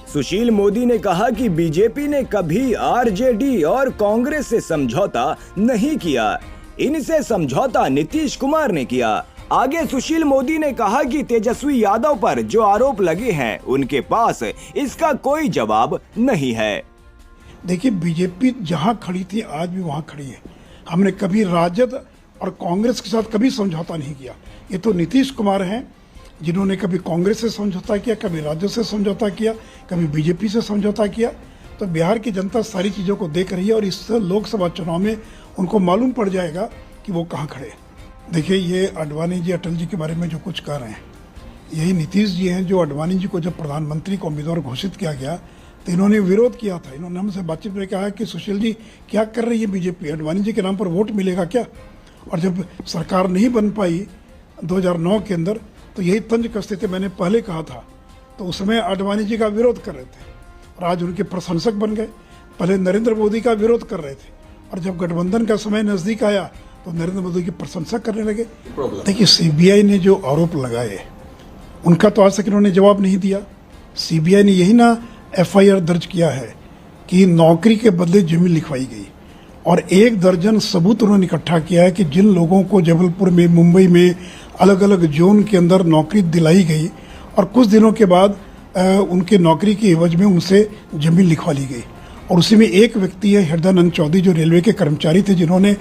सुशील मोदी ने कहा कि बीजेपी ने कभी आरजेडी और कांग्रेस से समझौता नहीं किया, इनसे समझौता नीतीश कुमार ने किया। आगे सुशील मोदी ने कहा कि तेजस्वी यादव पर जो आरोप लगे हैं उनके पास इसका कोई जवाब नहीं है। देखिए, बीजेपी जहां खड़ी थी आज भी वहां खड़ी है। हमने कभी राजद और कांग्रेस के साथ कभी समझौता नहीं किया। ये तो नीतीश कुमार हैं जिन्होंने कभी कांग्रेस से समझौता किया, कभी राजद से समझौता किया, कभी बीजेपी से समझौता किया। तो बिहार की जनता सारी चीज़ों को देख रही है और इस लोकसभा चुनाव में उनको मालूम पड़ जाएगा कि वो कहाँ खड़े हैं। देखिए, ये आडवाणी जी, अटल जी के बारे में जो कुछ कह रहे हैं, यही नीतीश जी हैं जो आडवाणी जी को जब प्रधानमंत्री को उम्मीदवार घोषित किया गया तो इन्होंने विरोध किया था। इन्होंने हमसे बातचीत में कहा कि सुशील जी क्या कर रही है बीजेपी, आडवाणी जी के नाम पर वोट मिलेगा क्या? और जब सरकार नहीं बन पाई 2009 के अंदर तो यही तंज कसते थे, मैंने पहले कहा था। तो उस समय आडवाणी जी का विरोध कर रहे थे और आज उनके प्रशंसक बन गए। पहले नरेंद्र मोदी का विरोध कर रहे थे और जब गठबंधन का समय नज़दीक आया तो नरेंद्र मोदी की प्रशंसा करने लगे। देखिए, सीबीआई ने जो आरोप लगाए उनका तो आज तक इन्होंने जवाब नहीं दिया। सीबीआई ने यही ना एफआईआर दर्ज किया है कि नौकरी के बदले जमीन लिखवाई गई और 1 दर्जन सबूत उन्होंने इकट्ठा किया है कि जिन लोगों को जबलपुर में, मुंबई में अलग अलग जोन के अंदर नौकरी दिलाई गई और कुछ दिनों के बाद उनके नौकरी के एवज में उनसे जमीन लिखवा ली गई। और उसी में एक व्यक्ति है हृदयानंद चौधरी जो रेलवे के कर्मचारी थे, जिन्होंने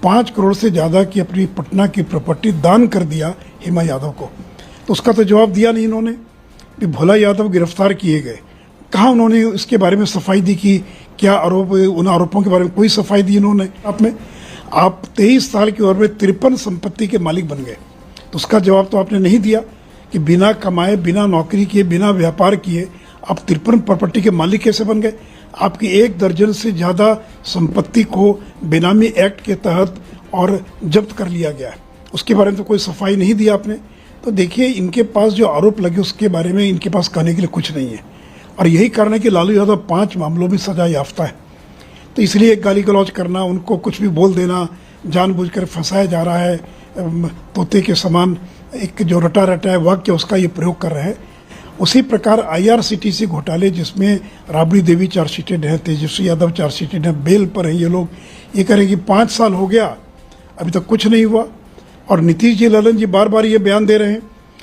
5 करोड़ से ज़्यादा की अपनी पटना की प्रॉपर्टी दान कर दिया हेमा यादव को। तो उसका तो जवाब दिया नहीं इन्होंने कि भोला यादव गिरफ्तार किए गए, कहाँ उन्होंने इसके बारे में सफाई दी कि क्या आरोप, उन आरोपों के बारे में कोई सफाई दी इन्होंने? आप 23 साल की उम्र में 53 संपत्ति के मालिक बन गए, तो उसका जवाब तो आपने नहीं दिया कि बिना कमाए, बिना नौकरी किए, बिना व्यापार किए आप 53 प्रॉपर्टी के मालिक कैसे बन गए? आपकी 1 दर्जन से ज़्यादा संपत्ति को बेनामी एक्ट के तहत और जब्त कर लिया गया है, उसके बारे में तो कोई सफाई नहीं दिया आपने। तो देखिए, इनके पास जो आरोप लगे उसके बारे में इनके पास कहने के लिए कुछ नहीं है और यही कारण है कि लालू यादव 5 मामलों में सजा याफ्ता है। तो इसलिए गाली गलौज करना, उनको कुछ भी बोल देना, जानबूझकर फंसाया जा रहा है, तोते के समान एक जो रटा रटा वाक्य उसका ये प्रयोग कर रहे हैं। उसी प्रकार आईआरसीटीसी घोटाले जिसमें राबड़ी देवी चार्जशीटेड है, तेजस्वी यादव चार्जशीटेड है, बेल पर हैं ये लोग, ये करें कि 5 साल हो गया अभी तक कुछ नहीं हुआ। और नीतीश जी, ललन जी बार बार ये बयान दे रहे हैं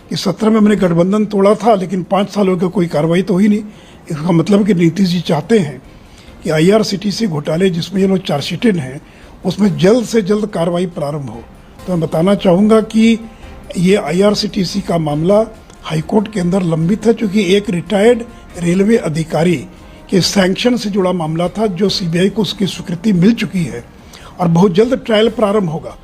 कि 17 में हमने गठबंधन तोड़ा था लेकिन 5 साल हो गए कोई कार्रवाई तो हुई नहीं। इसका मतलब कि नीतीश जी चाहते हैं कि आईआरसीटीसी घोटाले जिसमें ये लोग चार्जशीटेड हैं उसमें जल्द से जल्द कार्रवाई प्रारंभ हो। तो मैं बताना चाहूँगा कि ये आईआरसीटीसी का मामला हाईकोर्ट के अंदर लंबित है, क्योंकि एक रिटायर्ड रेलवे अधिकारी के सैंक्शन से जुड़ा मामला था जो सीबीआई को उसकी स्वीकृति मिल चुकी है और बहुत जल्द ट्रायल प्रारंभ होगा।